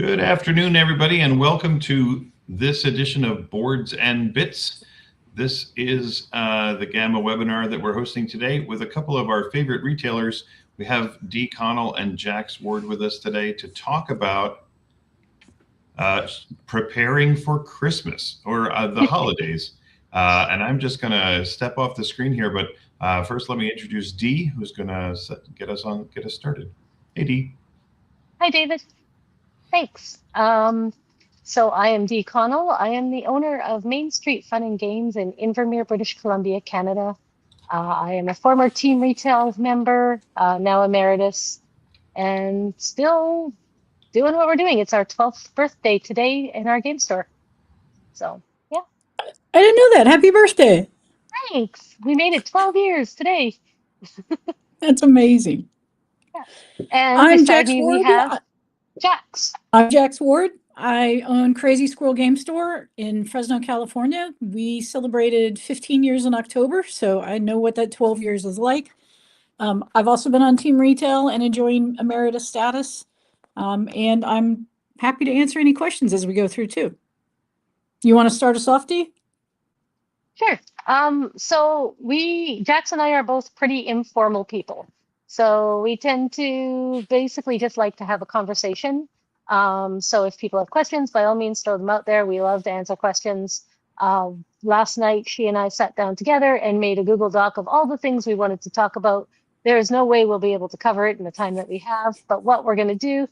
Good afternoon, everybody, and welcome to this edition of Boards and Bits. This is the Gamma webinar that we're hosting today with a couple of our favorite retailers. We have Dee Connell and Jax Ward with us today to talk about preparing for Christmas or the holidays. And I'm just going to step off the screen here, but first let me introduce Dee, who's going to get us started. Hey, Dee. Hi, David. Thanks. So I am Dee Connell. I am the owner of Main Street Fun and Games in Invermere, British Columbia, Canada. I am a former Team Retail member, now emeritus, and still doing what we're doing. It's our 12th birthday today in our game store. So, yeah. I didn't know that. Happy birthday. Thanks. We made it 12 years today. That's amazing. Yeah. And I'm beside Jax me, Ward. we have Jax. I'm Jax Ward. I own Crazy Squirrel Game Store in Fresno, California. We celebrated 15 years in October, so I know what that 12 years is like. I've also been on Team Retail and enjoying emeritus status, and I'm happy to answer any questions as we go through too. You want to start us off, Dee? Sure. So Jax and I are both pretty informal people. So we tend to basically just like to have a conversation. So if people have questions, by all means, throw them out there. We love to answer questions. Last night, she and I sat down together and made a Google Doc of all the things we wanted to talk about. There is no way we'll be able to cover it in the time that we have, but what we're going to do,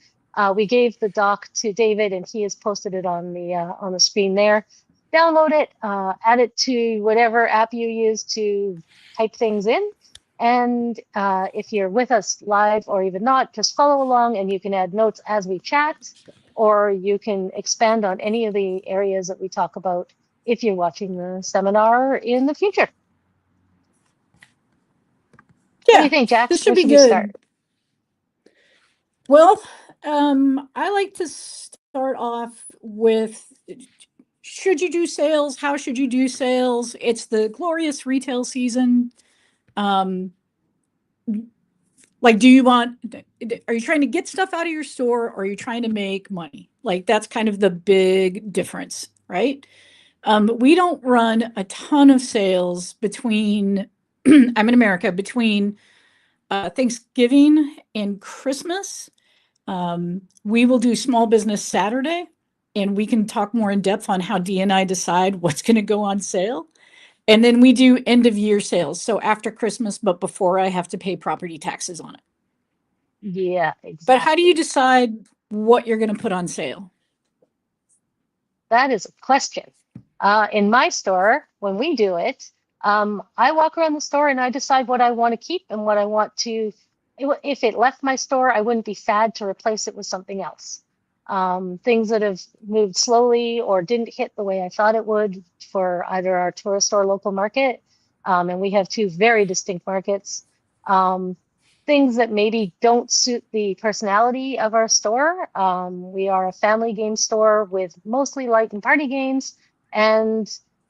we gave the doc to David and he has posted it on the screen there. Download it, add it to whatever app you use to type things in. And if you're with us live or even not, just follow along and you can add notes as we chat, or you can expand on any of the areas that we talk about if you're watching the seminar in the future. Yeah, what do you think, Jax? This should Where be should good. we start? Well, I like to start off with, should you do sales? How should you do sales? It's the glorious retail season. Like, are you trying to get stuff out of your store or are you trying to make money? Like, that's kind of the big difference, right? We don't run a ton of sales between, I'm in America, between Thanksgiving and Christmas. We will do Small Business Saturday, and we can talk more in depth on how Dee and I decide what's going to go on sale. And then we do end of year sales. So after Christmas, but before I have to pay property taxes on it. Yeah, exactly. But how do you decide what you're going to put on sale? That is a question. In my store, when we do it, I walk around the store and I decide what I want to keep and what I want to, if it left my store, I wouldn't be sad to replace it with something else. Things that have moved slowly or didn't hit the way I thought it would for either our tourist or local market. And we have two very distinct markets. Things that maybe don't suit the personality of our store. We are a family game store with mostly light and party games and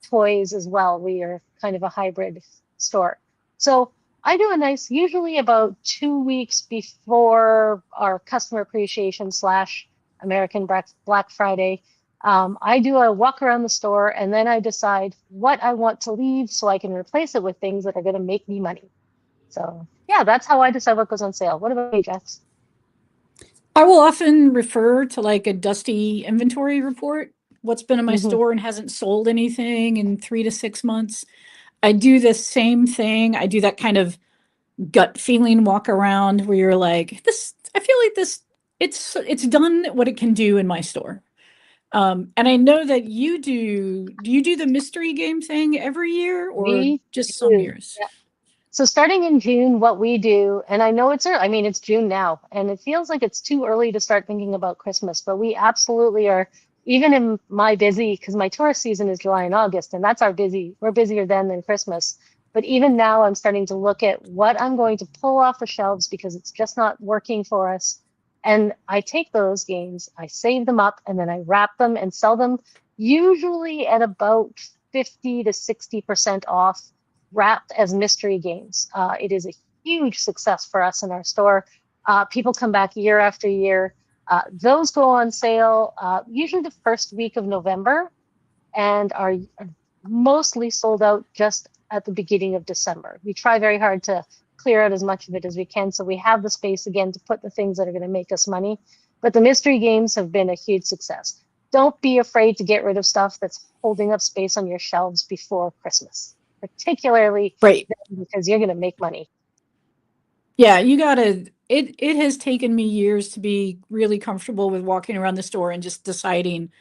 toys as well. We are kind of a hybrid store. So I do a nice, usually about 2 weeks before our customer appreciation / American Black Friday. I do a walk around the store and then I decide what I want to leave so I can replace it with things that are going to make me money. So yeah, that's how I decide what goes on sale. What about you, Jax? I will often refer to like a dusty inventory report. What's been in my store and hasn't sold anything in 3 to 6 months. I do the same thing. I do that kind of gut feeling walk around where you're like, I feel like it's done what it can do in my store. And I know that do you do the mystery game thing every year or just some years? Yeah. So starting in June, what we do, and I know it's early, I mean, it's June now, and it feels like it's too early to start thinking about Christmas, but we absolutely are, even in my busy, because my tourist season is July and August, and that's we're busier then than Christmas. But even now I'm starting to look at what I'm going to pull off the shelves because it's just not working for us. And I take those games, I save them up, and then I wrap them and sell them usually at about 50 to 60% off, wrapped as mystery games. It is a huge success for us in our store. People come back year after year. Those go on sale usually the first week of November and are mostly sold out just at the beginning of December. We try very hard to clear out as much of it as we can so we have the space again to put the things that are going to make us money. But the mystery games have been a huge success. Don't be afraid to get rid of stuff that's holding up space on your shelves before Christmas, particularly Right. because you're going to make money. Yeah, you gotta, it has taken me years to be really comfortable with walking around the store and just deciding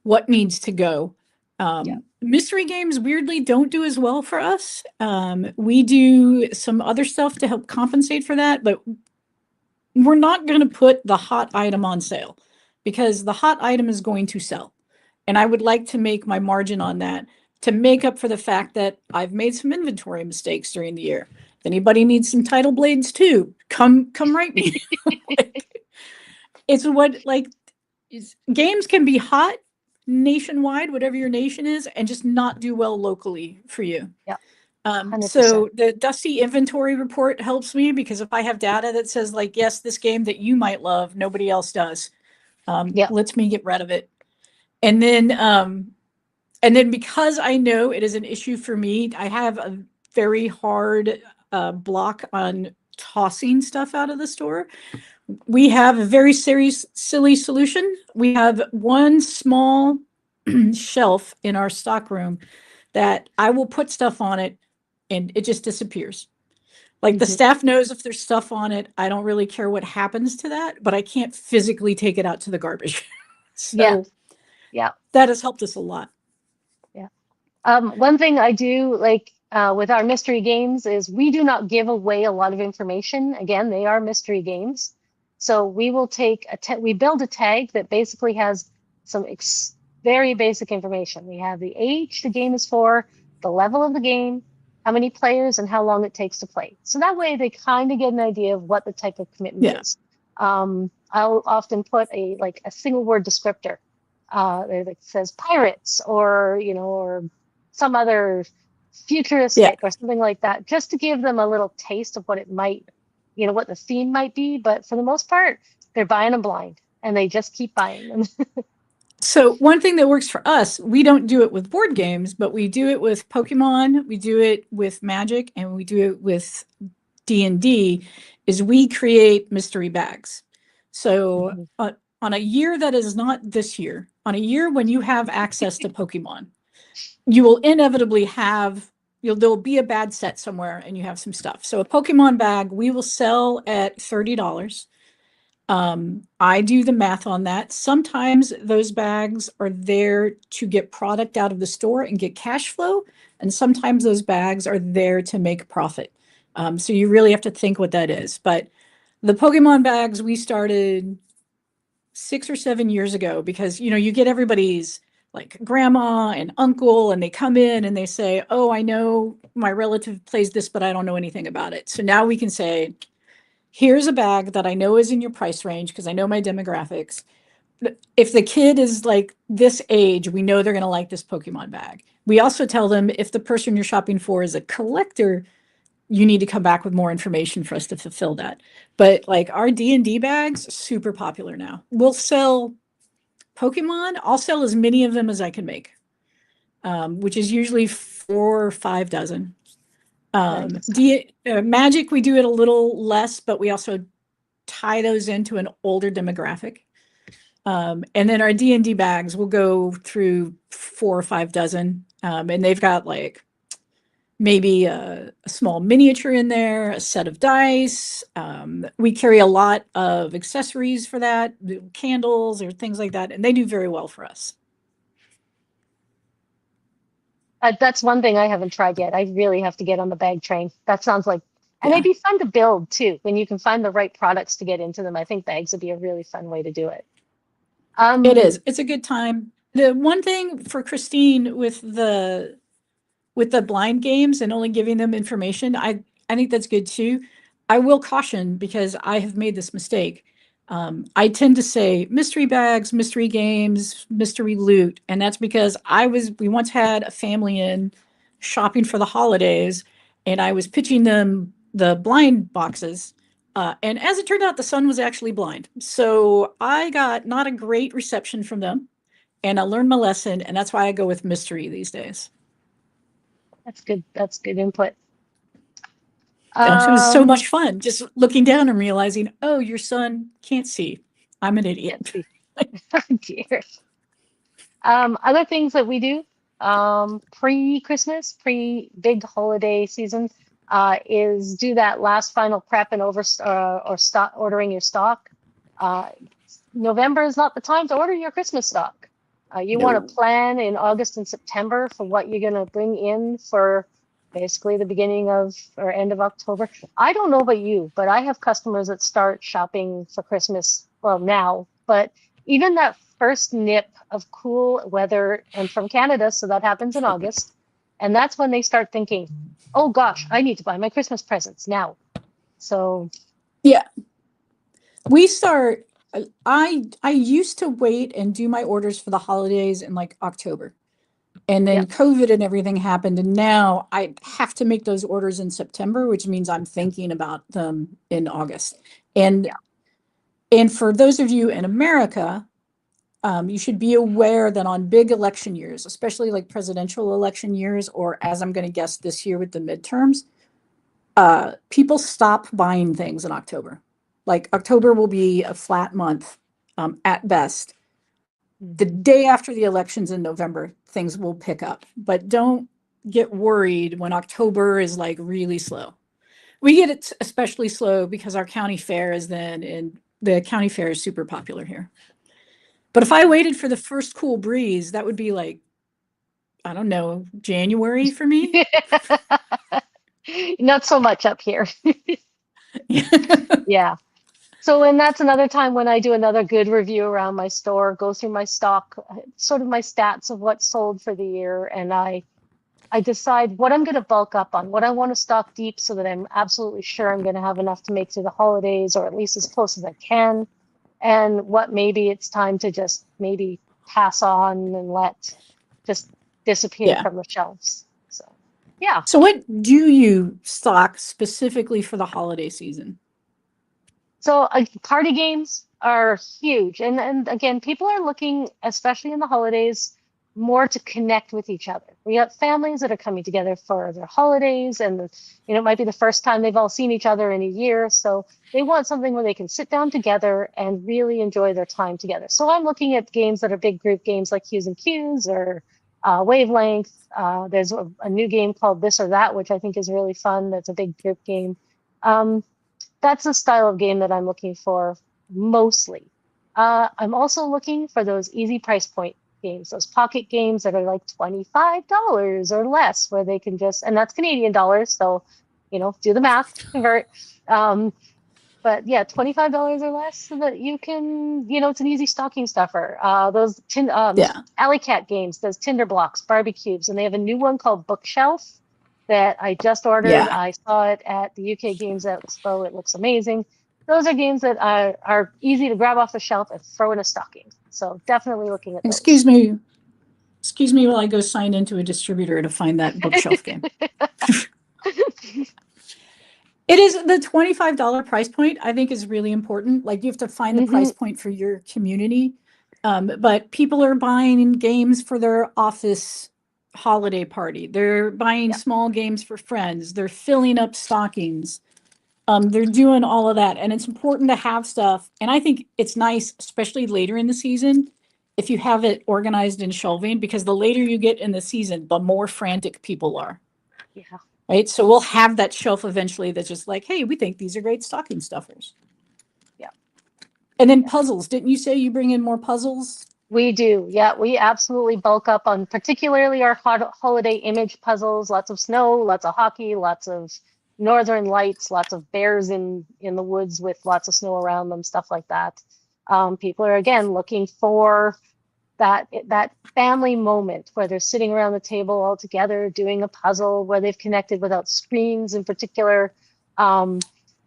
what needs to go. Yeah. Mystery games weirdly don't do as well for us. We do some other stuff to help compensate for that, but we're not going to put the hot item on sale because the hot item is going to sell. And I would like to make my margin on that to make up for the fact that I've made some inventory mistakes during the year. If anybody needs some title blades too, come write me. It's what, like, games can be hot nationwide, whatever your nation is, and just not do well locally for you. Yeah. So the Dusty inventory report helps me because if I have data that says like, yes, this game that you might love, nobody else does, lets me get rid of it. And then because I know it is an issue for me, I have a very hard block on tossing stuff out of the store. We have a very serious, silly solution. We have one small shelf in our stock room that I will put stuff on it and it just disappears. Like the staff knows if there's stuff on it. I don't really care what happens to that, but I can't physically take it out to the garbage. So yeah, that has helped us a lot. Yeah. One thing I do like with our mystery games is we do not give away a lot of information. Again, they are mystery games. So we will take we build a tag that basically has some very basic information. We have the age the game is for, the level of the game, how many players, and how long it takes to play. So that way they kind of get an idea of what the type of commitment is. I'll often put a single word descriptor that says pirates or or some other futuristic or something like that, just to give them a little taste of what it might, what the theme might be. But for the most part, they're buying them blind and they just keep buying them. So one thing that works for us, we don't do it with board games, but we do it with Pokemon, we do it with Magic, and we do it with D&D, is we create mystery bags. So on a year that is not this year, on a year when you have access to Pokemon, you will inevitably have, there'll be a bad set somewhere and you have some stuff. So a Pokemon bag, we will sell at $30. I do the math on that. Sometimes those bags are there to get product out of the store and get cash flow. And sometimes those bags are there to make profit. So you really have to think what that is. But the Pokemon bags, we started 6 or 7 years ago because, you get everybody's like grandma and uncle, and they come in and they say, oh, I know my relative plays this, but I don't know anything about it. So now we can say, here's a bag that I know is in your price range because I know my demographics. If the kid is like this age, we know they're going to like this Pokemon bag. We also tell them if the person you're shopping for is a collector, you need to come back with more information for us to fulfill that. But like our D&D bags, super popular now. We'll sell Pokemon. I'll sell as many of them as I can make, which is usually 4 or 5 dozen. Magic, we do it a little less, but we also tie those into an older demographic. And then our D&D bags will go through 4 or 5 dozen. And they've got like maybe a small miniature in there, a set of dice. We carry a lot of accessories for that, candles or things like that. And they do very well for us. That's one thing I haven't tried yet. I really have to get on the bag train. That sounds like, and they'd be fun to build too. When you can find the right products to get into them, I think bags would be a really fun way to do it. It is. It's a good time. The one thing for Christine with the blind games and only giving them information, I think that's good too. I will caution because I have made this mistake. I tend to say mystery bags, mystery games, mystery loot. And that's because we once had a family in shopping for the holidays and I was pitching them the blind boxes And as it turned out, the son was actually blind. So I got not a great reception from them. And I learned my lesson. And that's why I go with mystery these days. That's good. That's good input. It was so much fun just looking down and realizing, oh, your son can't see. I'm an idiot. Oh dear. Other things that we do pre-Christmas, pre-big holiday season, is do that last final prep and or stock ordering your stock. November is not the time to order your Christmas stock. You want to plan in August and September for what you're going to bring in for basically the beginning of or end of October. I don't know about you, but I have customers that start shopping for Christmas, well, now, but even that first nip of cool weather, and from Canada, so that happens in August. And that's when they start thinking, oh gosh, I need to buy my Christmas presents now. So yeah, we start, I used to wait and do my orders for the holidays in like October. And then COVID and everything happened. And now I have to make those orders in September, which means I'm thinking about them in August. And for those of you in America, you should be aware that on big election years, especially like presidential election years, or as I'm going to guess this year with the midterms, people stop buying things in October. Like October will be a flat month at best. The day after the elections in November, things will pick up, but don't get worried when October is like really slow. We get it especially slow because our county fair is then, and the county fair is super popular here. But if I waited for the first cool breeze, that would be like, I don't know, January for me. not so much up here. Yeah. So, and that's another time when I do another good review around my store, go through my stock, sort of my stats of what's sold for the year, and I decide what I'm going to bulk up on, what I want to stock deep so that I'm absolutely sure I'm going to have enough to make through the holidays, or at least as close as I can, and what maybe it's time to just maybe pass on and let just disappear from the shelves. So, yeah. So what do you stock specifically for the holiday season? So party games are huge. And again, people are looking, especially in the holidays, more to connect with each other. We got families that are coming together for their holidays, and it might be the first time they've all seen each other in a year. So they want something where they can sit down together and really enjoy their time together. So I'm looking at games that are big group games like Hues and Cues or Wavelength. There's a new game called This or That, which I think is really fun. That's a big group game. That's the style of game that I'm looking for mostly. I'm also looking for those easy price point games, those pocket games that are like $25 or less, where they can just, and that's Canadian dollars, so do the math, convert. But yeah, $25 or less, so that you can, it's an easy stocking stuffer. Those Alley Cat games, those Tinder Blocks, Barbie Cubes, and they have a new one called Bookshelf that I just ordered. I saw it at the UK Games Expo. It looks amazing. Those are games that are easy to grab off the shelf and throw in a stocking. So definitely looking at those. Excuse me while I go sign into a distributor to find that Bookshelf game. It is the $25 price point, I think, is really important. Like, you have to find the price point for your community. But people are buying games for their office holiday party. They're buying small games for friends. They're filling up stockings. They're doing all of that. And it's important to have stuff. And I think it's nice, especially later in the season, if you have it organized in shelving, because the later you get in the season, the more frantic people are. Yeah. Right. So we'll have that shelf eventually that's just like, hey, we think these are great stocking stuffers. Yeah. And then puzzles. Didn't you say you bring in more puzzles? We do. Yeah, we absolutely bulk up on particularly our holiday image puzzles. Lots of snow, lots of hockey, lots of northern lights, lots of bears in the woods with lots of snow around them, stuff like that. People are, again, looking for that family moment where they're sitting around the table all together doing a puzzle, where they've connected without screens in particular.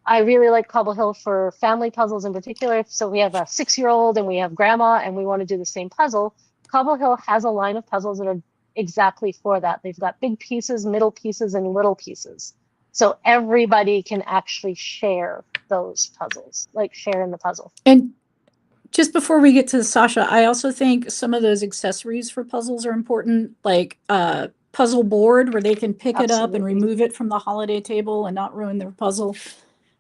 I really like Cobble Hill for family puzzles in particular. So we have a 6-year-old and we have grandma and we want to do the same puzzle. Cobble Hill has a line of puzzles that are exactly for that. They've got big pieces, middle pieces, and little pieces. so everybody can actually share those puzzles, like share in the puzzle. And just before we get to Sasha, I also think some of those accessories for puzzles are important, like puzzle board where they can pick it up and Absolutely. remove it from the holiday table and not ruin their puzzle.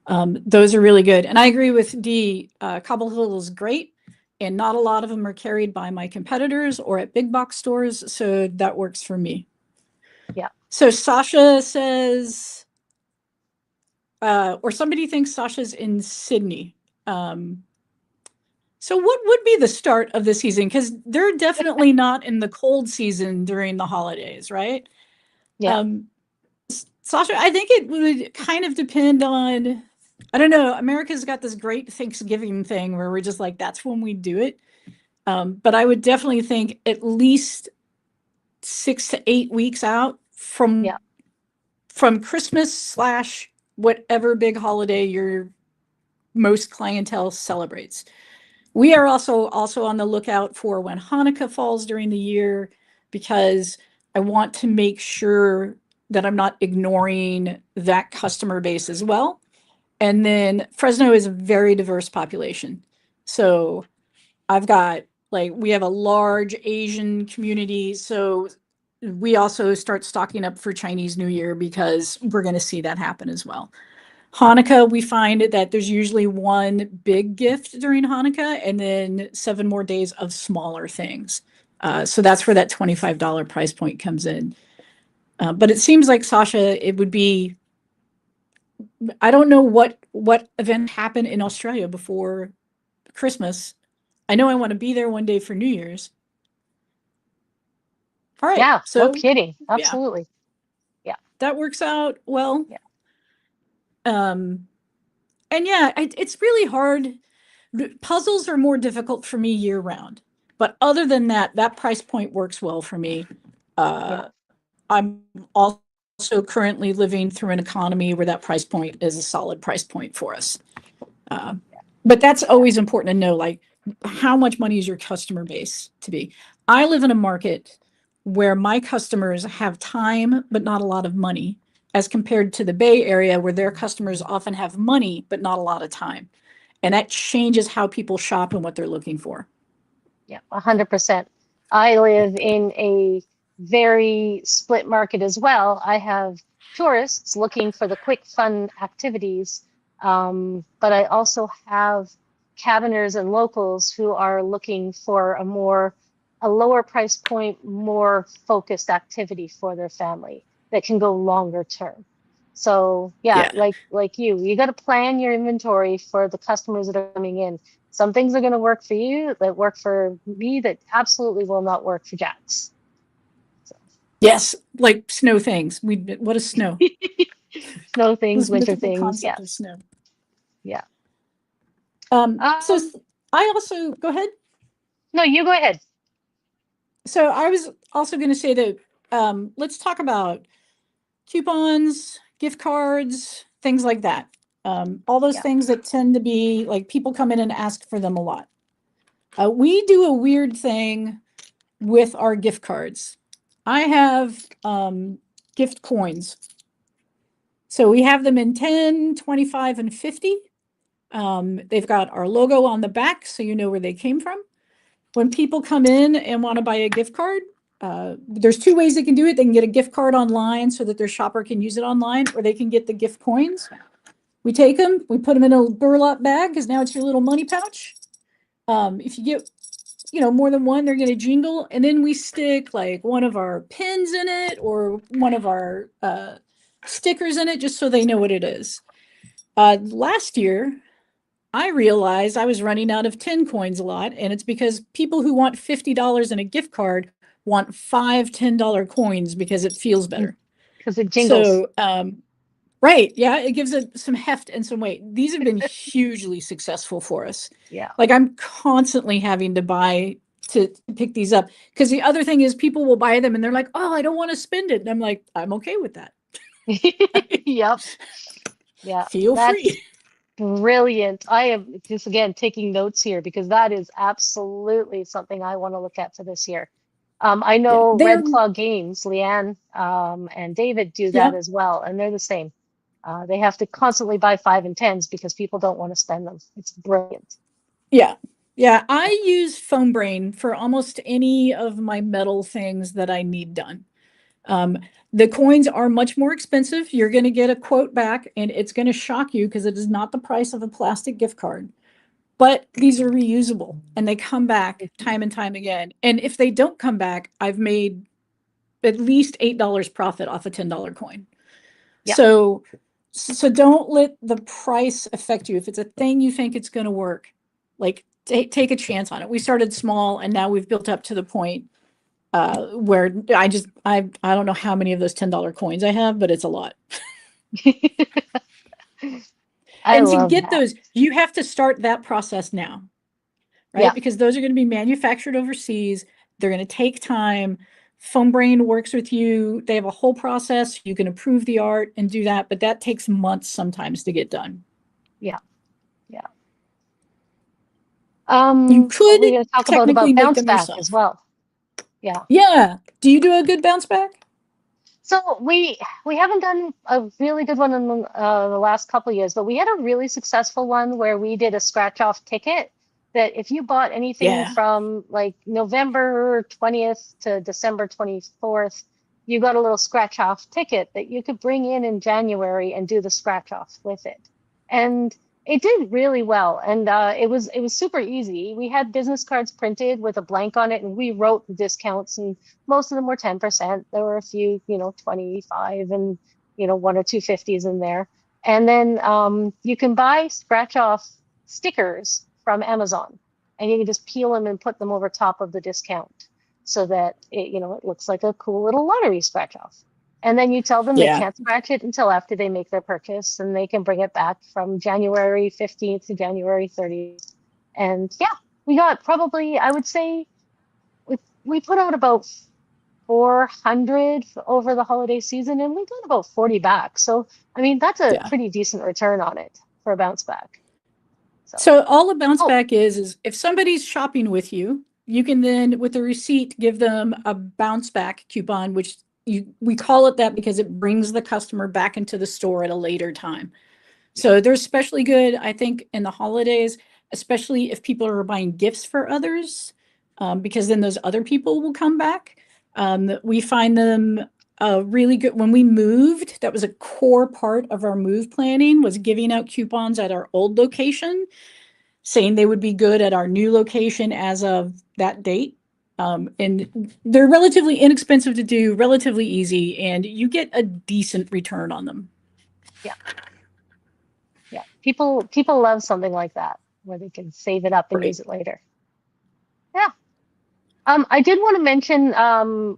Those are really good. And I agree with Dee. Cobble Hill is great, and not a lot of them are carried by my competitors or at big box stores, so that works for me. Yeah. So Sasha says, or somebody thinks Sasha's in Sydney. So what would be the start of the season? Because they're definitely not in the cold season during the holidays, right? Yeah. Sasha, I think it would kind of depend on, I don't know, America's got this great Thanksgiving thing where we're just like, that's when we do it. But I would definitely think at least 6 to 8 weeks out from Christmas / whatever big holiday your most clientele celebrates. We are also on the lookout for when Hanukkah falls during the year, because I want to make sure that I'm not ignoring that customer base as well. And then Fresno is a very diverse population. So I've got, like, we have a large Asian community. So we also start stocking up for Chinese New Year because we're going to see that happen as well. Hanukkah, we find that there's usually one big gift during Hanukkah and then 7 more days of smaller things. So that's where that $25 price point comes in. But it seems like, Sasha, it would be, I don't know what event happened in Australia before Christmas. I know I want to be there one day for New Year's. All right. Yeah. So, No kidding. Absolutely. Yeah. That works out well. Yeah. And yeah, it's really hard. Puzzles are more difficult for me year round. But other than that, that price point works well for me. I'm also currently living through an economy where that price point is a solid price point for us. But that's always important to know, like, how much money is your customer base to be? I live in a market where my customers have time, but not a lot of money, as compared to the Bay Area, where their customers often have money, but not a lot of time. And that changes how people shop and what they're looking for. Yeah, 100%. I live in a very split market as well. I have tourists looking for the quick, fun activities, but I also have cabiners and locals who are looking for a lower price point, more focused activity for their family that can go longer term. So yeah, like you got to plan your inventory for the customers that are coming in. Some things are going to work for you that work for me that absolutely will not work for Jax. So. Yes, like snow things. What is snow? Snow things, This winter mythical things. concept Yes. of snow. Yeah. So I also, go ahead. No, you go ahead. So I was also going to say that let's talk about coupons, gift cards, things like that. All those things that tend to be like, people come in and ask for them a lot. We do a weird thing with our gift cards. I have gift coins. So we have them in 10, 25, and 50. They've got our logo on the back, so you know where they came from. When people come in and want to buy a gift card, there's 2 ways they can do it. They can get a gift card online so that their shopper can use it online, or they can get the gift coins. We take them, we put them in a burlap bag, because now it's your little money pouch. If you get, more than one, they're going to jingle. And then we stick like one of our pins in it, or one of our stickers in it, just so they know what it is. Last year, I realized I was running out of 10 coins a lot, and it's because people who want $50 in a gift card want 5 $10 coins because it feels better. Because it jingles. So, right, yeah, it gives it some heft and some weight. These have been hugely successful for us. Yeah. Like, I'm constantly having to buy to pick these up, because the other thing is people will buy them and they're like, oh, I don't want to spend it. And I'm like, I'm okay with that. Yep. Yeah. Feel free. Brilliant. I am just, again, taking notes here, because that is absolutely something I want to look at for this year. I know Red Claw Games, Leanne and David do that as well, and they're the same. They have to constantly buy 5 and 10s because people don't want to spend them. It's brilliant. Yeah. Yeah. I use Phone Brain for almost any of my metal things that I need done. The coins are much more expensive. You're going to get a quote back and it's going to shock you because it is not the price of a plastic gift card. But these are reusable and they come back time and time again. And if they don't come back, I've made at least $8 profit off a $10 coin. Yeah. So don't let the price affect you. If it's a thing you think it's going to work, like take a chance on it. We started small and now we've built up to the point where I don't know how many of those $10 coins I have, but it's a lot. I And to love get that. those, you have to start that process now, right? Yeah. Because those are going to be manufactured overseas. They're going to take time. Phone Brain works with you. They have a whole process. You can approve the art and do that, but that takes months sometimes to get done. Yeah. Yeah. You could we're going to talk technically about make bounce them back yourself as well. Yeah. Yeah. Do you do a good bounce back? So we haven't done a really good one in the last couple of years, but we had a really successful one where we did a scratch off ticket that if you bought anything Yeah. from like November 20th to December 24th, you got a little scratch off ticket that you could bring in January and do the scratch off with it. And it did really well, and it was super easy. We had business cards printed with a blank on it, and we wrote the discounts, and most of them were 10%. There were a few, 25 and, 1 or 2 50s in there. And then you can buy scratch off stickers from Amazon and you can just peel them and put them over top of the discount so that it looks like a cool little lottery scratch off. And then you tell them they Yeah. can't scratch it until after they make their purchase and they can bring it back from January 15th to January 30th. And yeah, we got probably, I would say, we put out about 400 over the holiday season and we got about 40 back. So, I mean, that's a Yeah. pretty decent return on it for a bounce back. So all a bounce Oh. back is if somebody's shopping with you, you can then with a receipt give them a bounce back coupon, which we call it that because it brings the customer back into the store at a later time. So they're especially good, I think, in the holidays, especially if people are buying gifts for others, because then those other people will come back. We find them really good. When we moved, that was a core part of our move planning, was giving out coupons at our old location, saying they would be good at our new location as of that date. And they're relatively inexpensive to do, relatively easy, and you get a decent return on them. Yeah. Yeah. People love something like that where they can save it up and Right. use it later. Yeah. I did want to mention,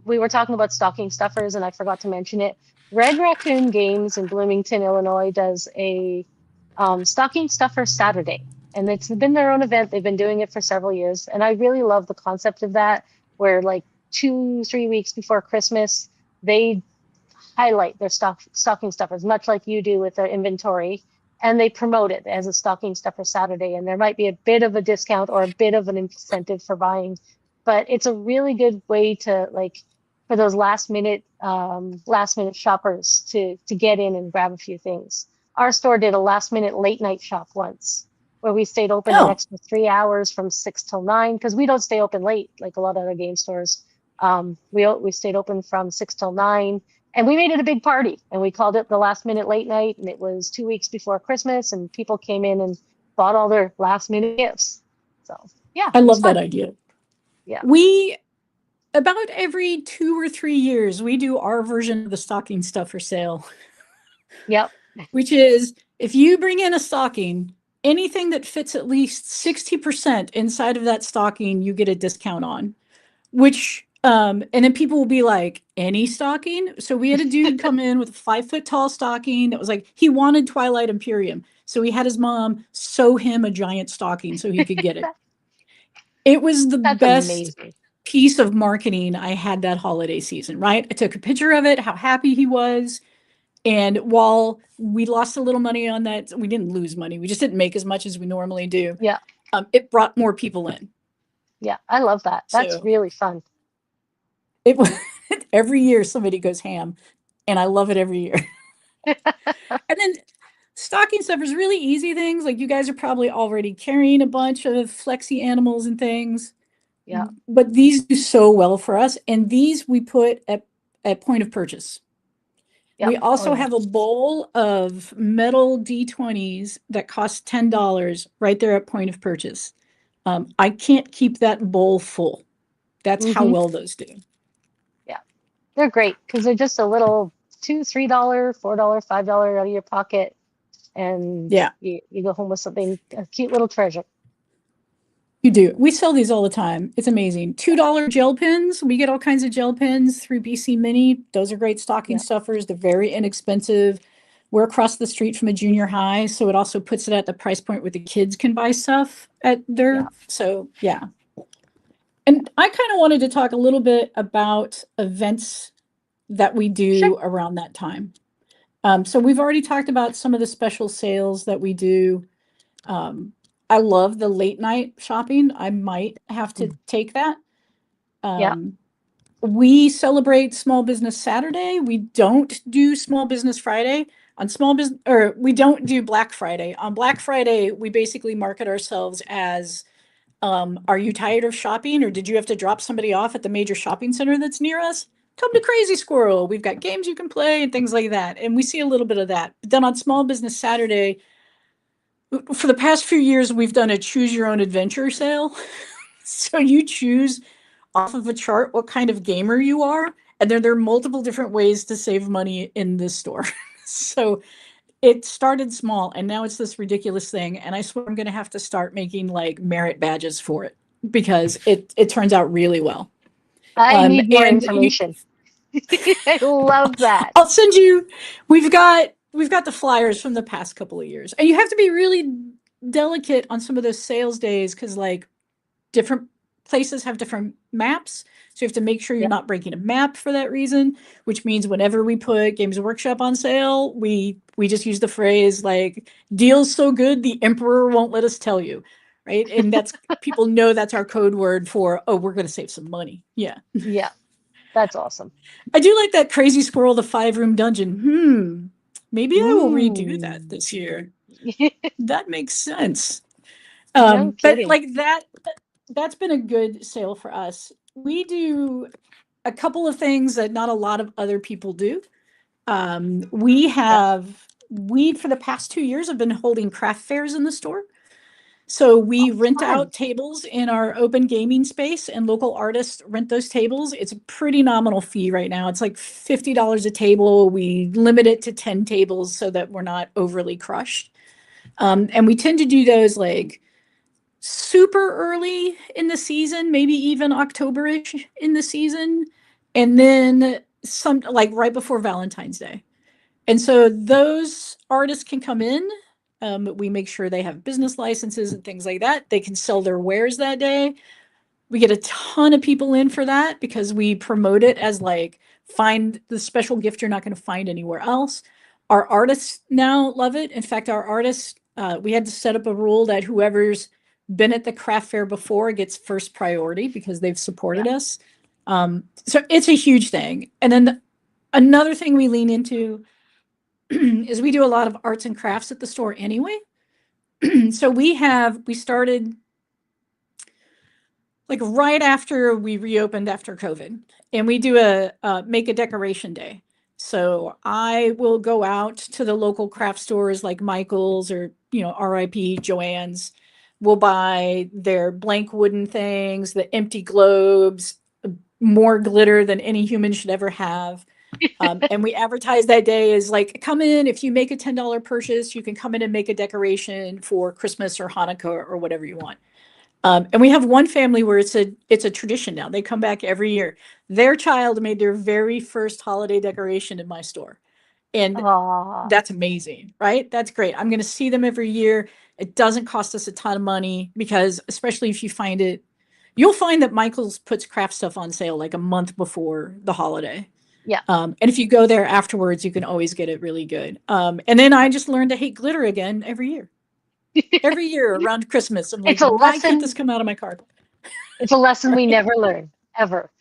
we were talking about stocking stuffers and I forgot to mention it. Red Raccoon Games in Bloomington, Illinois does a stocking stuffer Saturday. And it's been their own event. They've been doing it for several years. And I really love the concept of that, where like 2-3 weeks before Christmas, they highlight their stocking stuffers, much like you do with their inventory. And they promote it as a stocking stuffer Saturday. And there might be a bit of a discount or a bit of an incentive for buying. But it's a really good way to for those last minute shoppers to get in and grab a few things. Our store did a last minute late night shop once where we stayed open an extra 3 hours from 6 till 9 because we don't stay open late like a lot of other game stores. We stayed open from 6 till 9 and we made it a big party and we called it the last minute late night, and it was 2 weeks before Christmas and people came in and bought all their last minute gifts. So yeah, I love that idea. Yeah. We about every 2 or 3 years, we do our version of the stocking stuffer sale. Yep. Which is if you bring in a stocking, anything that fits at least 60% inside of that stocking, you get a discount on. Which and then people will be like, any stocking? So we had a dude come in with a 5-foot tall stocking that was like, he wanted Twilight Imperium. So he had his mom sew him a giant stocking so he could get it. It was the That's best amazing. piece of marketing I had that holiday season, right? I took a picture of it, how happy he was. And while we lost a little money on that, we didn't lose money. We just didn't make as much as we normally do. Yeah. It brought more people in. Yeah, I love that. That's So, really fun. It every year somebody goes ham, and I love it every year. And then stocking stuffers, really easy things. Like you guys are probably already carrying a bunch of flexi animals and things. Yeah. But these do so well for us. And these we put at point of purchase. Yep. We also Oh, yeah. have a bowl of metal D20s that cost $10 right there at point of purchase. I can't keep that bowl full. That's how well those do. Yeah. They're great because they're just a little $2, $3, $4, $5 out of your pocket. And Yeah, you go home with something, a cute little treasure. you do. We sell these all the time. It's amazing. $2 gel pens. We get all kinds of gel pens through BC Mini. Those are great stocking Yeah. stuffers. They're very inexpensive. We're across the street from a junior high, so it also puts it at the price point where the kids can buy stuff at their. Yeah. So yeah. And I kind of wanted to talk a little bit about events that we do Sure. around that time. So we've already talked about some of the special sales that we do. I love the late night shopping. I might have to take that. Yeah. We celebrate Small Business Saturday. We don't do Small Business Friday. On small business, or we don't do Black Friday. On Black Friday, we basically market ourselves as, are you tired of shopping, or did you have to drop somebody off at the major shopping center that's near us? Come to Crazy Squirrel. We've got games you can play and things like that. And we see a little bit of that. But then on Small Business Saturday, for the past few years, we've done a choose your own adventure sale. So you choose off of a chart what kind of gamer you are. And there are multiple different ways to save money in this store. So it started small and now it's this ridiculous thing. And I swear I'm going to have to start making like merit badges for it because it turns out really well. I need more information. I love that. I'll send you. We've got the flyers from the past couple of years, and you have to be really delicate on some of those sales days because like different places have different maps. So you have to make sure you're not breaking a map for that reason, which means whenever we put Games Workshop on sale, we just use the phrase like deal's so good the emperor won't let us tell you. Right. And that's people know that's our code word for, oh, we're going to save some money. Yeah. Yeah. That's awesome. I do like that Crazy Squirrel, the 5-room dungeon. Maybe I will redo that this year. That makes sense. No But kidding. like that's been a good sale for us. We do a couple of things that not a lot of other people do. We for the past 2 years have been holding craft fairs in the store. So we rent out tables in our open gaming space and local artists rent those tables. It's a pretty nominal fee right now. It's like $50 a table. We limit it to 10 tables so that we're not overly crushed. And we tend to do those like super early in the season, maybe even October-ish in the season. And then some like right before Valentine's Day. And so those artists can come in. We make sure they have business licenses and things like that. They can sell their wares that day. We get a ton of people in for that because we promote it as like, find the special gift you're not going to find anywhere else. Our artists now love it. In fact, our artists, we had to set up a rule that whoever's been at the craft fair before gets first priority because they've supported us. So it's a huge thing. And then another thing we lean into is we do a lot of arts and crafts at the store anyway. So we started like right after we reopened after COVID, and we do a make a decoration day. So I will go out to the local craft stores like Michael's or, RIP Joann's. We'll buy their blank wooden things, the empty globes, more glitter than any human should ever have. And we advertise that day as like, come in, if you make a $10 purchase, you can come in and make a decoration for Christmas or Hanukkah or whatever you want. And we have one family where it's a tradition now. They come back every year. Their child made their very first holiday decoration in my store. And that's amazing, right? That's great. I'm going to see them every year. It doesn't cost us a ton of money because especially if you find it, you'll find that Michael's puts craft stuff on sale like a month before the holiday. Yeah. And if you go there afterwards, you can always get it really good. And then I just learned to hate glitter again every year. Every year around Christmas, I'm like, why can't this come out of my cart? It's a lesson we never learn, ever.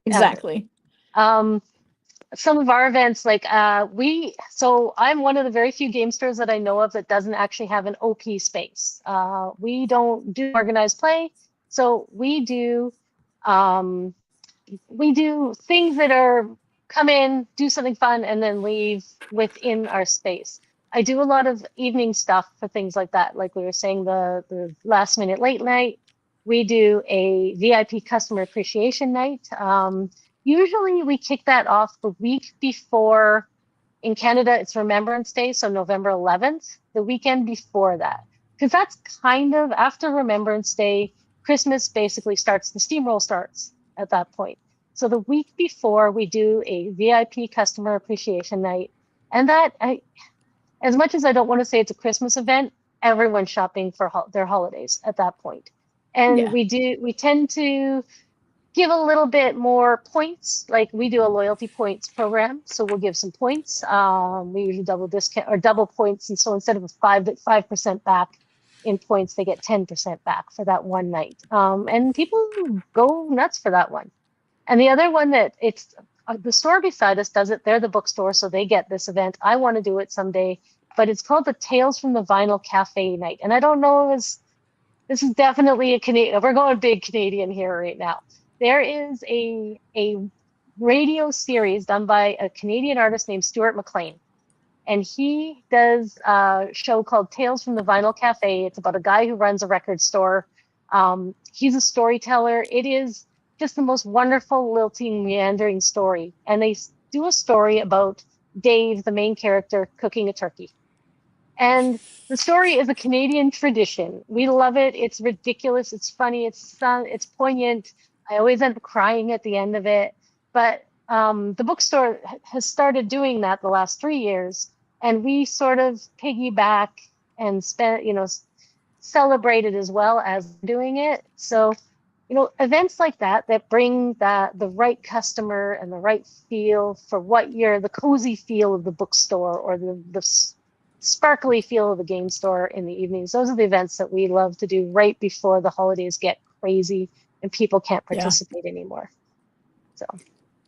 Exactly. Ever. some of our events, like so I'm one of the very few game stores that I know of that doesn't actually have an OP space. We don't do organized play, so we do things that are come in, do something fun, and then leave within our space. I do a lot of evening stuff for things like that. Like we were saying, the last minute late night. We do a VIP customer appreciation night. Usually we kick that off the week before. In Canada, it's Remembrance Day, so November 11th, the weekend before that. Because that's kind of after Remembrance Day, Christmas basically starts, the steamroll starts at that point. So the week before, we do a VIP customer appreciation night. And as much as I don't want to say it's a Christmas event, everyone's shopping for their holidays at that point. And we tend to give a little bit more points. Like we do a loyalty points program, so we'll give some points. We usually double discount or double points, and so instead of a 5% back in points, they get 10% back for that one night. And people go nuts for that one. And the other one that it's the store beside us does it. They're the bookstore, so they get this event. I want to do it someday, but it's called the Tales from the Vinyl Cafe night. And I don't know if this is definitely a Canadian. We're going big Canadian here right now. There is a radio series done by a Canadian artist named Stuart McLean. And he does a show called Tales from the Vinyl Cafe. It's about a guy who runs a record store. He's a storyteller. It is just the most wonderful, lilting, meandering story. And they do a story about Dave, the main character, cooking a turkey. And the story is a Canadian tradition. We love it. It's ridiculous. It's funny. It's poignant. I always end up crying at the end of it. But the bookstore has started doing that the last 3 years. And we sort of piggyback and celebrate it as well as doing it. So, events like that bring the right customer and the right feel for the cozy feel of the bookstore or the sparkly feel of the game store in the evenings. Those are the events that we love to do right before the holidays get crazy and people can't participate anymore. So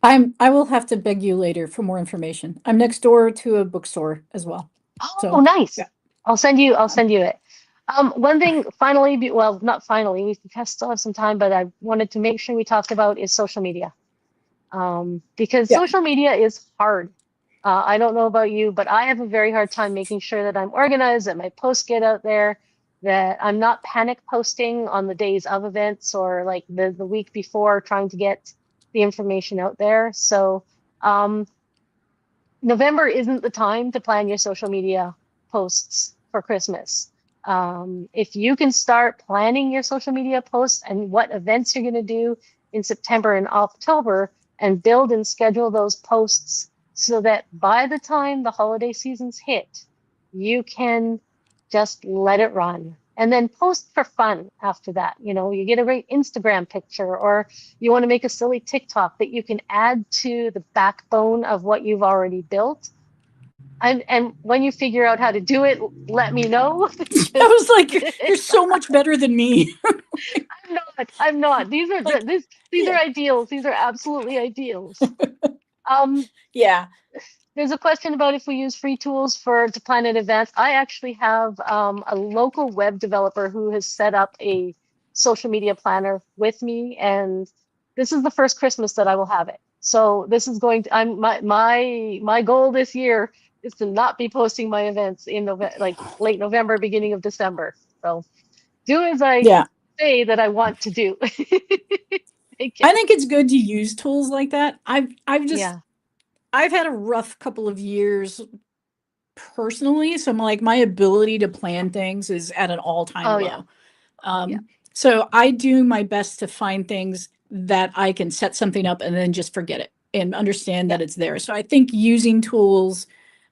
I will have to beg you later for more information. I'm next door to a bookstore as well. Oh, so, nice. Yeah. I'll send you it. One thing finally, not finally, we still have some time, but I wanted to make sure we talked about is social media. Because social media is hard. I don't know about you, but I have a very hard time making sure that I'm organized, that my posts get out there, that I'm not panic posting on the days of events or like the week before trying to get the information out there. So November isn't the time to plan your social media posts for Christmas. If you can start planning your social media posts and what events you're going to do in September and October and build and schedule those posts so that by the time the holiday seasons hit, you can just let it run and then post for fun after that. You get a great Instagram picture or you want to make a silly TikTok that you can add to the backbone of what you've already built. And when you figure out how to do it, let me know. I was like, you're so much better than me. I'm not. These are these are ideals. These are absolutely ideals. Yeah. There's a question about if we use free tools to plan an event. I actually have a local web developer who has set up a social media planner with me, and this is the first Christmas that I will have it. So this is going to my goal this year is to not be posting my events in late November, beginning of December. So do as I say that I want to do. I think it's good to use tools like that. I've had a rough couple of years personally, so my ability to plan things is at an all-time low. So I do my best to find things that I can set something up and then just forget it and understand that it's there. So I think using tools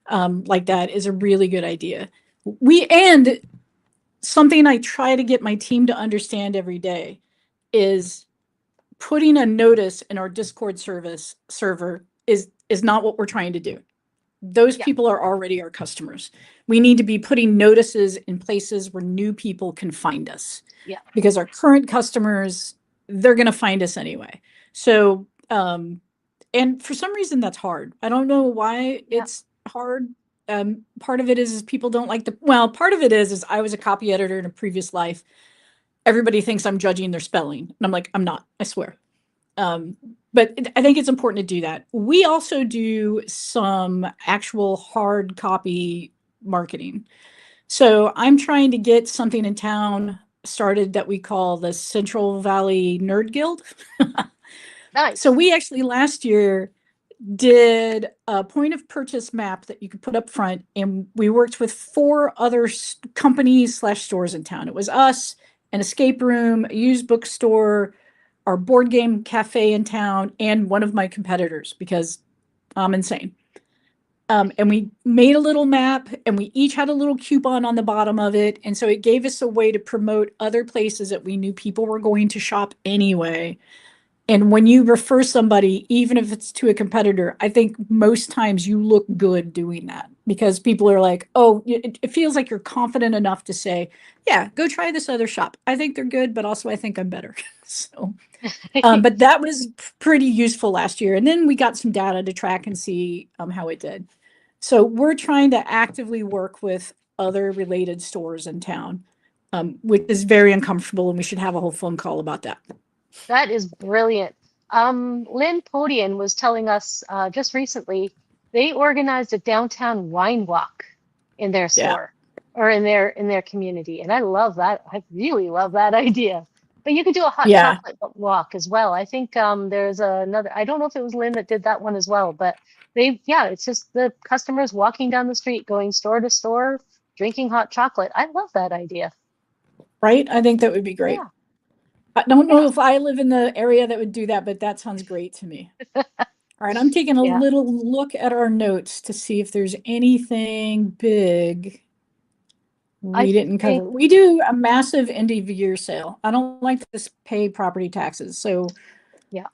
like that is a really good idea. And something I try to get my team to understand every day is putting a notice in our Discord server is not what we're trying to do. Those people are already our customers. We need to be putting notices in places where new people can find us. Yeah. Because our current customers, they're going to find us anyway. So And for some reason that's hard. I don't know why it's hard. Part of it is people don't like part of it is I was a copy editor in a previous life. Everybody thinks I'm judging their spelling. And I'm like, I'm not, I swear. But I think it's important to do that. We also do some actual hard copy marketing. So I'm trying to get something in town started that we call the Central Valley Nerd Guild. Nice. So we actually last year did a point of purchase map that you could put up front, and we worked with 4 other companies / stores in town. It was us, an escape room, a used bookstore, our board game cafe in town, and one of my competitors, because I'm insane. And we made a little map, and we each had a little coupon on the bottom of it. And so it gave us a way to promote other places that we knew people were going to shop anyway. And when you refer somebody, even if it's to a competitor, I think most times you look good doing that, because people are like, oh, it feels like you're confident enough to say, yeah, go try this other shop. I think they're good, but also I think I'm better. So, but that was pretty useful last year. And then we got some data to track and see how it did. So we're trying to actively work with other related stores in town, which is very uncomfortable, and we should have a whole phone call about that. That is brilliant. Lynn Podian was telling us just recently they organized a downtown wine walk in their store or in their community, and I love that. I really love that idea. But you could do a hot chocolate walk as well. I think there's another. I don't know if it was Lynn that did that one as well, but it's just the customers walking down the street, going store to store, drinking hot chocolate. I love that idea. Right? I think that would be great. Yeah. I don't know if I live in the area that would do that, but that sounds great to me. All right, I'm taking a little look at our notes to see if there's anything big we didn't cover. We do a massive end of year sale. I don't like to pay property taxes, so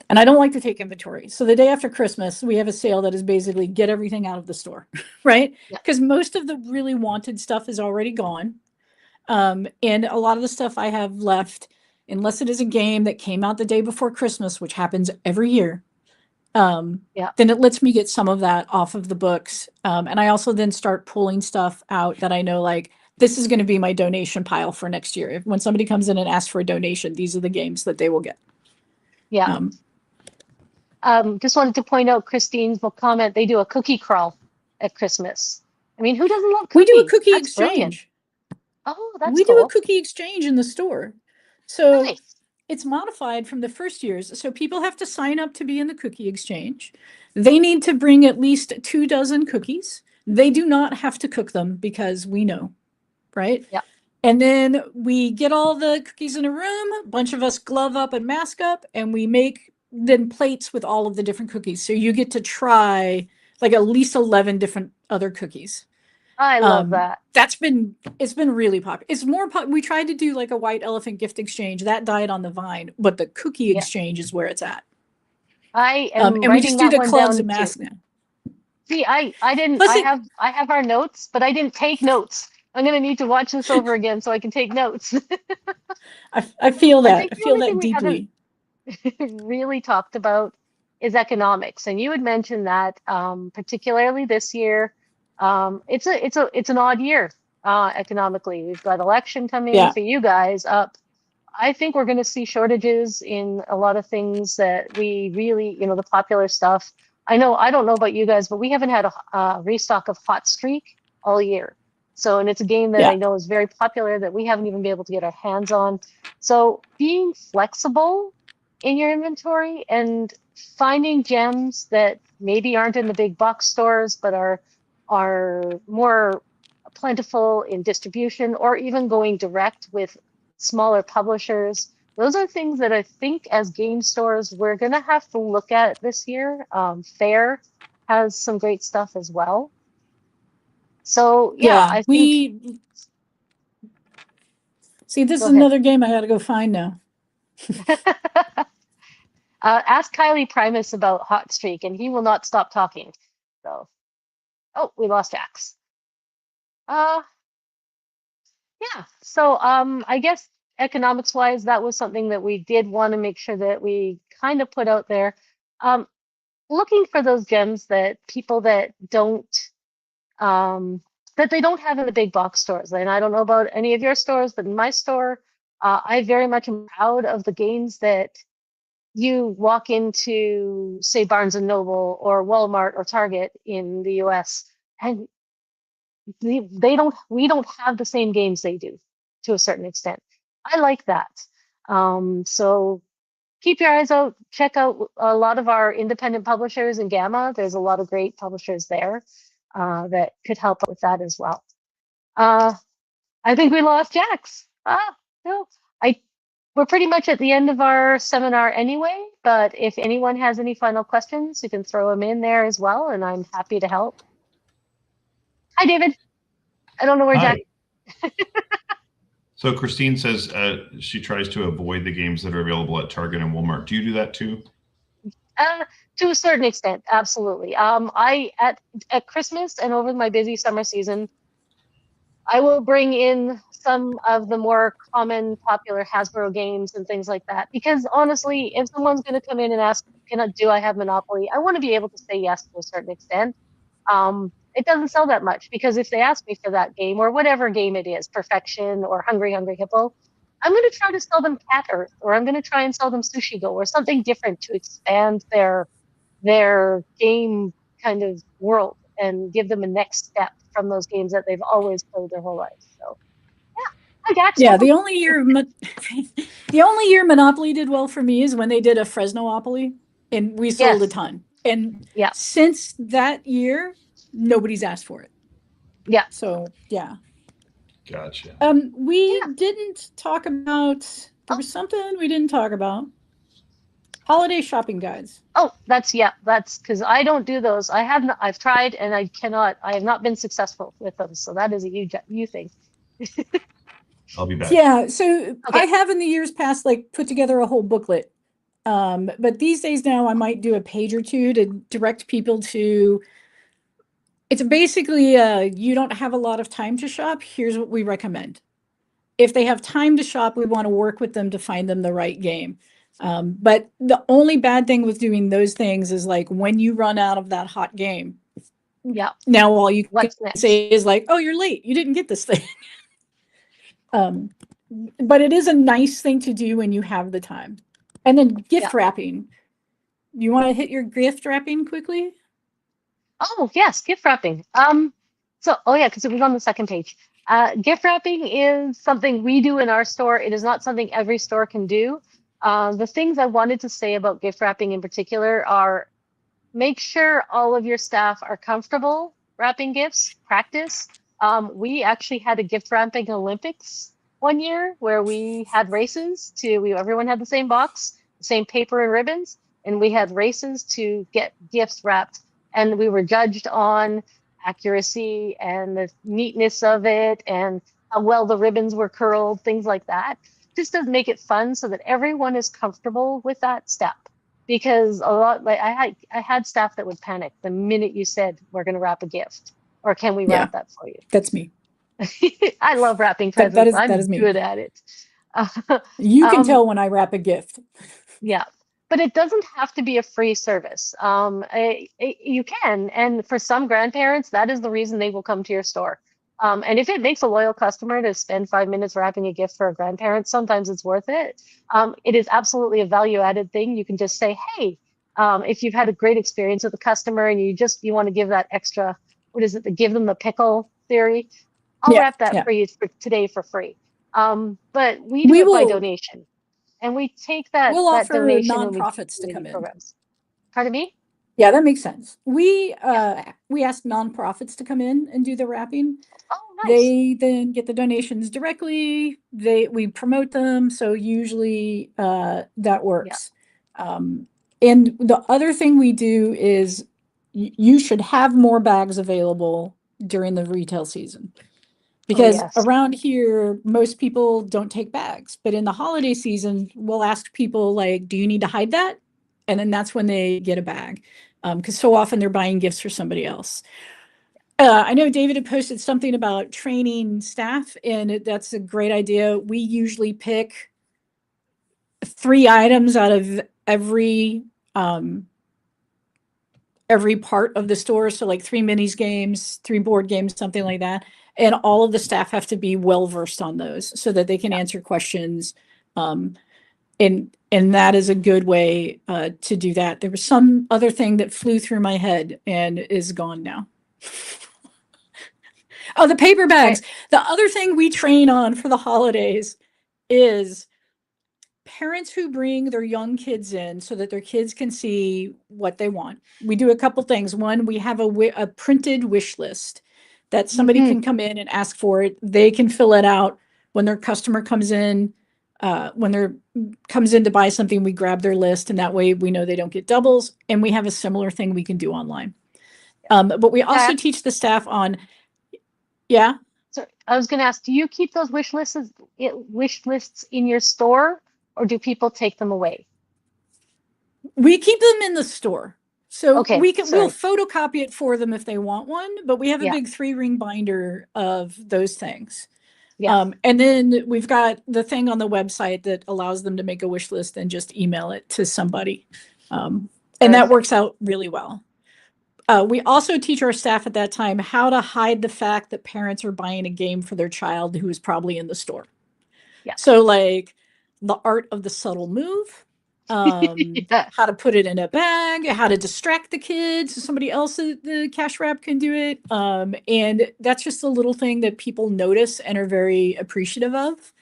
and I don't like to take inventory. So the day after Christmas, we have a sale that is basically get everything out of the store, right? Because most of the really wanted stuff is already gone. And a lot of the stuff I have left, unless it is a game that came out the day before Christmas, which happens every year, then it lets me get some of that off of the books. And I also then start pulling stuff out that I know, like, this is going to be my donation pile for next year. When somebody comes in and asks for a donation, these are the games that they will get. Yeah. Just wanted to point out Christine's comment. They do a cookie crawl at Christmas. I mean, who doesn't love cookies? We do a cookie That's exchange. Brilliant. Oh, that's we cool. do a cookie exchange in the store. So nice. It's modified from the first years. So people have to sign up to be in the cookie exchange. They need to bring at least 2 dozen cookies. They do not have to cook them because we know, right? Yeah. And then we get all the cookies in a room, a bunch of us glove up and mask up, and we make then plates with all of the different cookies. So you get to try like at least 11 different other cookies. I love that. It's been really popular. It's more we tried to do like a white elephant gift exchange that died on the vine, but the cookie exchange is where it's at. I am and we just do the clubs and masks now. See, I didn't. Plus I have our notes, but I didn't take notes. I'm gonna need to watch this over again so I can take notes. I feel that. I feel that deeply. Really talked about is economics, and you had mentioned that particularly this year. It's an odd year economically. We've got election coming for you guys up. I think we're going to see shortages in a lot of things that we really, the popular stuff. I don't know about you guys, but we haven't had a restock of Hot Streak all year. So, and it's a game that I know is very popular that we haven't even been able to get our hands on. So being flexible in your inventory and finding gems that maybe aren't in the big box stores, but are more plentiful in distribution, or even going direct with smaller publishers. Those are things that I think as game stores, we're going to have to look at this year. Fair has some great stuff as well. So I think. See, this is another game I got to go find now. Ask Kylie Primus about Hot Streak, and he will not stop talking. So, we lost Axe. So I guess economics wise, that was something that we did want to make sure that we kind of put out there. looking for those gems that people that don't that they don't have in the big box stores. And I don't know about any of your stores, but in my store, I very much am proud of the games that you walk into, say, Barnes and Noble or Walmart or Target in the US, and they don't, we don't have the same games they do to a certain extent. I like that. So keep your eyes out, check out a lot of our independent publishers in Gamma. There's a lot of great publishers there that could help with that as well. I think we lost Jax. No, we're pretty much at the end of our seminar anyway, but if anyone has any final questions, you can throw them in there as well, and I'm happy to help. Hi, David. I don't know where Hi. Jack. So Christine says she tries to avoid the games that are available at Target and Walmart. Do you do that too? To a certain extent, absolutely. I at Christmas and over my busy summer season, I will bring in some of the more common, popular Hasbro games and things like that. Because honestly, if someone's going to come in and ask, do I have Monopoly? I want to be able to say yes to a certain extent. It doesn't sell that much because if they ask me for that game or whatever game it is, Perfection or Hungry Hungry Hippo, I'm going to try to sell them Cat Earth, or I'm going to try and sell them Sushi Go or something different to expand their game kind of world and give them a next step from those games that they've always played their whole life. So, yeah, I got you. Yeah, the only year Monopoly did well for me is when they did a Fresnopoly, and we sold a ton. And since that year, nobody's asked for it. Yeah. So yeah. Gotcha. We didn't talk about. There was something we didn't talk about. Holiday shopping guides. Oh, that's because I don't do those. I've tried and I have not been successful with them. So that is a you thing. I'll be back. Yeah, so I have in the years past put together a whole booklet. But these days now I might do a page or two to direct people to. It's basically you don't have a lot of time to shop. Here's what we recommend. If they have time to shop, we want to work with them to find them the right game. But the only bad thing with doing those things is when you run out of that hot game. Yeah. Now all you can say is oh, you're late. You didn't get this thing. But it is a nice thing to do when you have the time. And then gift wrapping. You want to hit your gift wrapping quickly? Oh yes, gift wrapping. Because it was on the second page. Gift wrapping is something we do in our store. It is not something every store can do. The things I wanted to say about gift wrapping in particular are make sure all of your staff are comfortable wrapping gifts, practice. We actually had a gift wrapping Olympics one year where we had races everyone had the same box, the same paper and ribbons, and we had races to get gifts wrapped. And we were judged on accuracy and the neatness of it and how well the ribbons were curled, things like that. Just to make it fun so that everyone is comfortable with that step. Because a lot, I had staff that would panic the minute you said we're going to wrap a gift, or can we wrap that for you? That's me. I love wrapping presents. That is me. Good at it. You can tell when I wrap a gift. Yeah, but it doesn't have to be a free service. You can, and for some grandparents, that is the reason they will come to your store. And if it makes a loyal customer to spend 5 minutes wrapping a gift for a grandparent, sometimes it's worth it. It is absolutely a value-added thing. You can just say, hey, if you've had a great experience with a customer and you want to give that extra, give them the pickle theory, I'll wrap that for you today for free. But we do it by donation. And we take that offer donation nonprofits to come in. Programs. Pardon me? Yeah, that makes sense. We ask nonprofits to come in and do the wrapping. Oh, nice. They then get the donations directly. We promote them, so usually that works. Yeah. And the other thing we do is you should have more bags available during the retail season. Because around here, most people don't take bags. But in the holiday season, we'll ask people do you need to hide that? And then that's when they get a bag. Because so often they're buying gifts for somebody else. I know David had posted something about training staff, and that's a great idea. We usually pick 3 items out of every every part of the store. So like 3 minis games, 3 board games, something like that. And all of the staff have to be well versed on those so that they can answer questions. And that is a good way to do that. There was some other thing that flew through my head and is gone now. Oh, the paper bags. The other thing we train on for the holidays is parents who bring their young kids in so that their kids can see what they want. We do a couple things. One, we have a printed wish list that somebody can come in and ask for it. They can fill it out when their customer comes in. Comes in to buy something, we grab their list, and that way we know they don't get doubles. And we have a similar thing we can do online. But we also teach the staff on, yeah. So I was going to ask, do you keep those wish lists in your store, or do people take them away? We keep them in the store. So Okay, we'll photocopy it for them if they want one, but we have a big 3-ring binder of those things. Yeah. And then we've got the thing on the website that allows them to make a wish list and just email it to somebody. And that works out really well. We also teach our staff at that time how to hide the fact that parents are buying a game for their child who is probably in the store. Yeah. So like the art of the subtle move, how to put it in a bag, how to distract the kids so somebody else the cash wrap can do it. And that's just a little thing that people notice and are very appreciative of.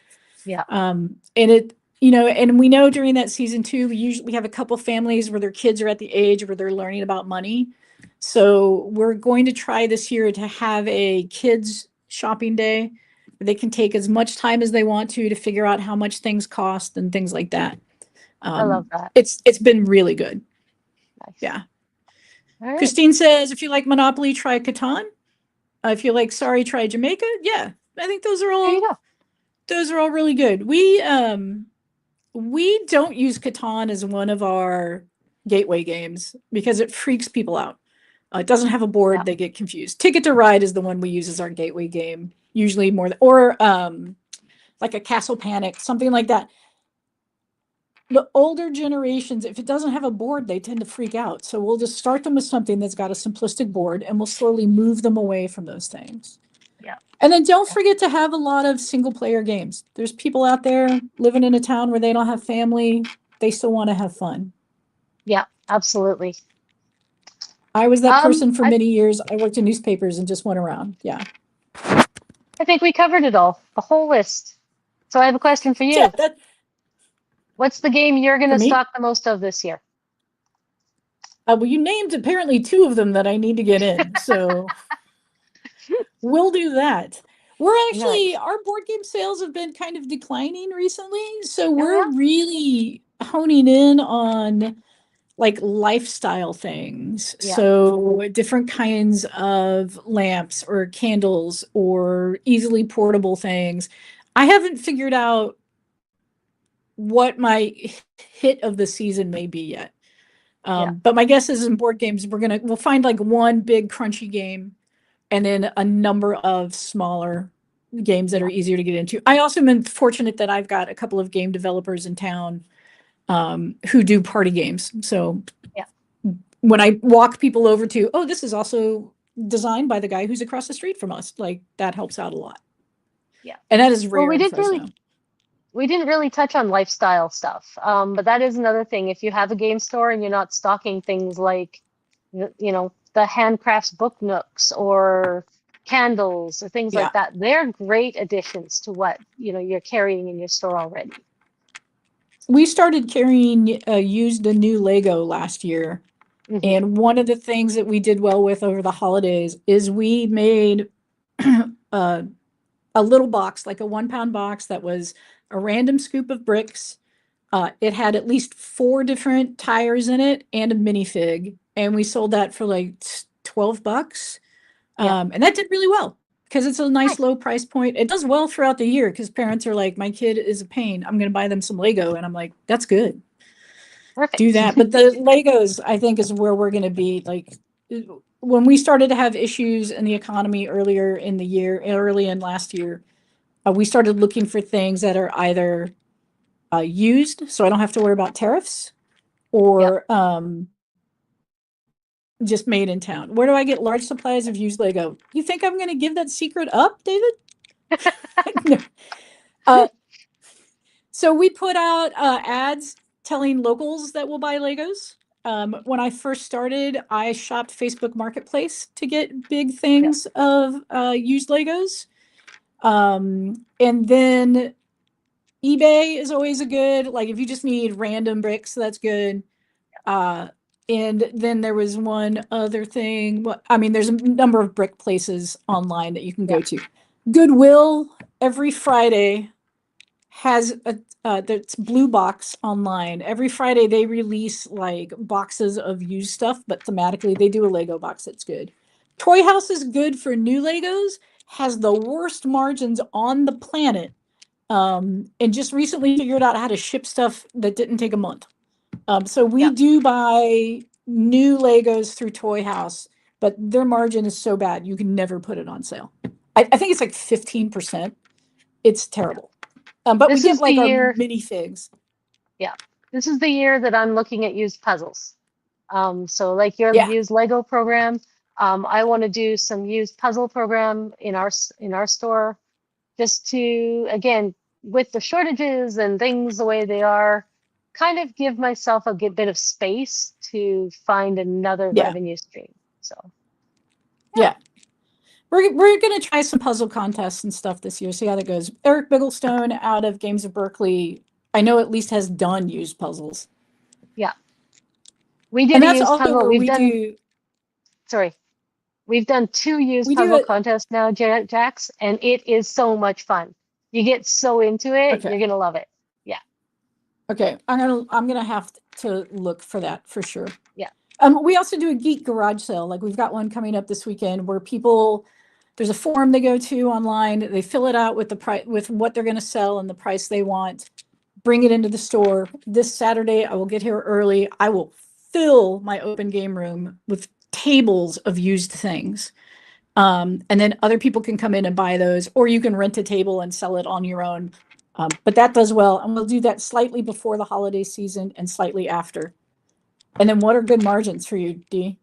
Yeah. And it, and we know during that season too, we have a couple families where their kids are at the age where they're learning about money. So we're going to try this year to have a kids shopping day where they can take as much time as they want to figure out how much things cost and things like that. I love that. It's been really good. Nice. Yeah. All right. Christine says, if you like Monopoly, try Catan. If you like Sorry, try Jamaica. Yeah, I think those are all really good. We don't use Catan as one of our gateway games because it freaks people out. It doesn't have a board; they get confused. Ticket to Ride is the one we use as our gateway game, usually more or like a Castle Panic, something like that. The older generations, if it doesn't have a board, they tend to freak out. So we'll just start them with something that's got a simplistic board, and we'll slowly move them away from those things. Yeah. And then don't forget to have a lot of single player games. There's people out there living in a town where they don't have family. They still want to have fun. Yeah, absolutely. I was that person for many years. I worked in newspapers and just went around. Yeah. I think we covered it all, the whole list. So I have a question for you. Yeah, what's the game you're going to me? stock the most of this year? Well, you named apparently 2 of them that I need to get in. So we'll do that. We're actually, our board game sales have been kind of declining recently. So we're really honing in on like lifestyle things. Yeah. So different kinds of lamps or candles or easily portable things. I haven't figured out what my hit of the season may be yet. But my guess is in board games, we'll find like one big crunchy game and then a number of smaller games that are easier to get into. I also been fortunate that I've got a couple of game developers in town who do party games. So when I walk people over to, oh, this is also designed by the guy who's across the street from us, like that helps out a lot. Yeah. And that is rare. Well, we didn't really touch on lifestyle stuff, but that is another thing. If you have a game store and you're not stocking things like, the handcrafts book nooks or candles or things like that, they're great additions to what you're carrying in your store already. We started carrying used a new Lego last year. Mm-hmm. And one of the things that we did well with over the holidays is we made a little box, like a 1-pound box that was a random scoop of bricks. It had at least 4 different tires in it and a minifig. And we sold that for like $12. And that did really well because it's a nice low price point. It does well throughout the year because parents are like, my kid is a pain. I'm going to buy them some Lego. And I'm like, that's good. Perfect. Do that. But the Legos, I think, is where we're going to be. Like when we started to have issues in the economy early in last year, we started looking for things that are either used, so I don't have to worry about tariffs, or just made in town. Where do I get large supplies of used Lego? You think I'm going to give that secret up, David? No. So we put out ads telling locals that will buy Legos. When I first started, I shopped Facebook Marketplace to get big things of used Legos. And then eBay is always a good, like if you just need random bricks, that's good. And then there was one other thing. I mean, there's a number of brick places online that you can go to. Goodwill every Friday has that's Blue Box online. Every Friday they release like boxes of used stuff, but thematically they do a Lego box that's good. Toy House is good for new Legos, has the worst margins on the planet, and just recently figured out how to ship stuff that didn't take a month. So we do buy new Legos through Toy House, but their margin is so bad you can never put it on sale. I think it's like 15%. It's terrible. But we get like our minifigs. Yeah, this is the year that I'm looking at used puzzles. So like your used Lego program, I want to do some used puzzle program in our store, just to, again, with the shortages and things the way they are, kind of give myself a good bit of space to find another revenue stream. So yeah. We're going to try some puzzle contests and stuff this year, see how that goes. Eric Bigglestone out of Games of Berkeley, I know at least has done used puzzles. Yeah. We did a used puzzle. We've done 2 used puzzle contests now, Jax, and it is so much fun. You get so into it, you're going to love it. Yeah. Okay. I'm gonna have to look for that for sure. Yeah. We also do a geek garage sale. Like we've got one coming up this weekend where there's a form they go to online. They fill it out with the price, with what they're going to sell and the price they want. Bring it into the store. This Saturday, I will get here early. I will fill my open game room with tables of used things. And then other people can come in and buy those, or you can rent a table and sell it on your own. But that does well. And we'll do that slightly before the holiday season and slightly after. And then what are good margins for you, Dee?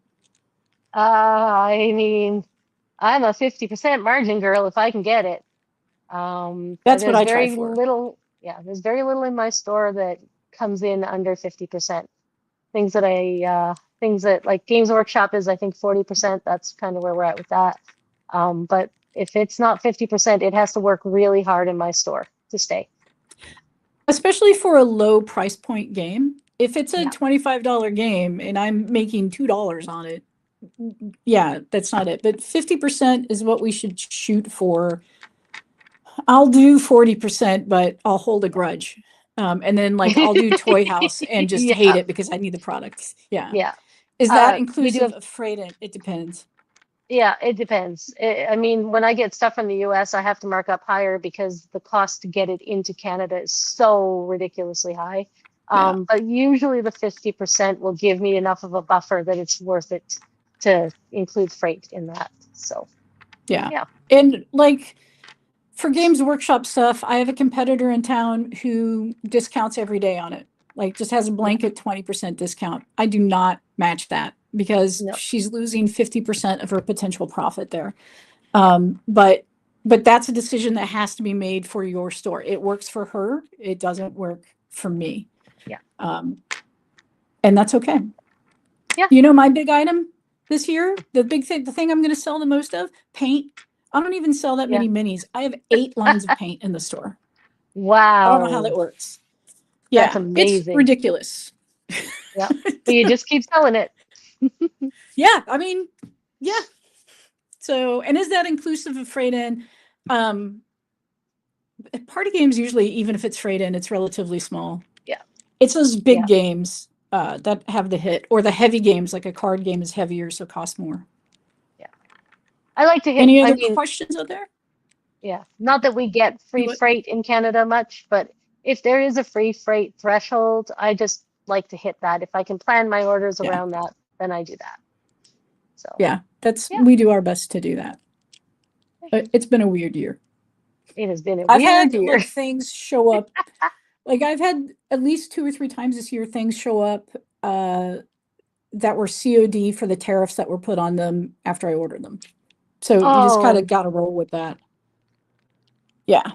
I mean, I'm a 50% margin girl if I can get it. That's what I try for. There's very little in my store that comes in under 50%. Things that like Games Workshop is, I think, 40%. That's kind of where we're at with that. But if it's not 50%, it has to work really hard in my store to stay. Especially for a low price point game. If it's a $25 game and I'm making $2 on it, that's not it. But 50% is what we should shoot for. I'll do 40%, but I'll hold a grudge. And then like I'll do Toy House and just hate it because I need the product. Yeah. Yeah. Is that inclusive of freight? It depends. Yeah, it depends. I mean, when I get stuff from the US, I have to mark up higher because the cost to get it into Canada is so ridiculously high. But usually the 50% will give me enough of a buffer that it's worth it to include freight in that. So, yeah. And like for Games Workshop stuff, I have a competitor in town who discounts every day on it. Like just has a blanket 20% discount. I do not match that because she's losing 50% of her potential profit there. But that's a decision that has to be made for your store. It works for her. It doesn't work for me. Yeah. And that's okay. Yeah. You know, my big item this year, the thing I'm going to sell the most of, paint. I don't even sell that many minis. I have 8 lines of paint in the store. Wow. I don't know how that works. Yeah, that's amazing. It's ridiculous. Yeah, but you just keep selling it. Yeah, I mean, yeah. So, and is that inclusive of freight in? Party games usually, even if it's freight in, it's relatively small. Yeah, it's those big games that have the hit, or the heavy games, like a card game is heavier, so costs more. Yeah, I like to hit. Any other questions out there? Yeah, not that we get free freight in Canada much, but if there is a free freight threshold, I just like to hit that. If I can plan my orders around that, then I do that. So we do our best to do that. It's been a weird year. It has been a weird year. Like, things show up. Like I've had at least 2 or 3 times this year things show up that were COD for the tariffs that were put on them after I ordered them. So you just kind Oh. of got to roll with that. Yeah.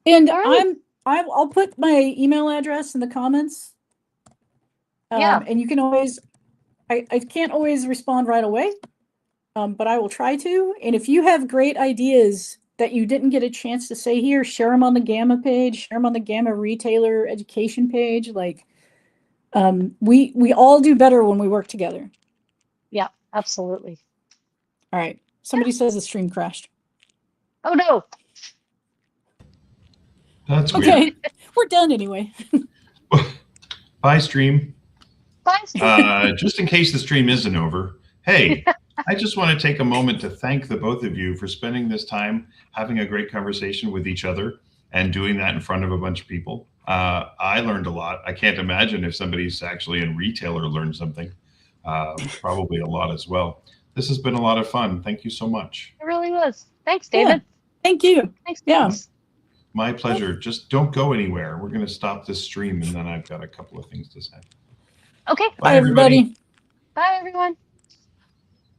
And All right. I'll put my email address in the comments. Yeah. And you can always, I can't always respond right away, but I will try to. And if you have great ideas that you didn't get a chance to say here, share them on the Gamma page, share them on the Gamma retailer education page. Like, we all do better when we work together. Yeah, absolutely. All right. Somebody says the stream crashed. Oh no. That's weird. Okay. We're done anyway. Bye, stream. Bye. Just in case the stream isn't over, hey, I just want to take a moment to thank the both of you for spending this time having a great conversation with each other and doing that in front of a bunch of people. I learned a lot. I can't imagine if somebody's actually in retail or learned something. Probably a lot as well. This has been a lot of fun. Thank you so much. It really was. Thanks, David. Thank you. Thanks. Yeah. Thanks. My pleasure. Just don't go anywhere. We're going to stop this stream and then I've got a couple of things to say. Okay. Bye, everybody. Bye, everyone.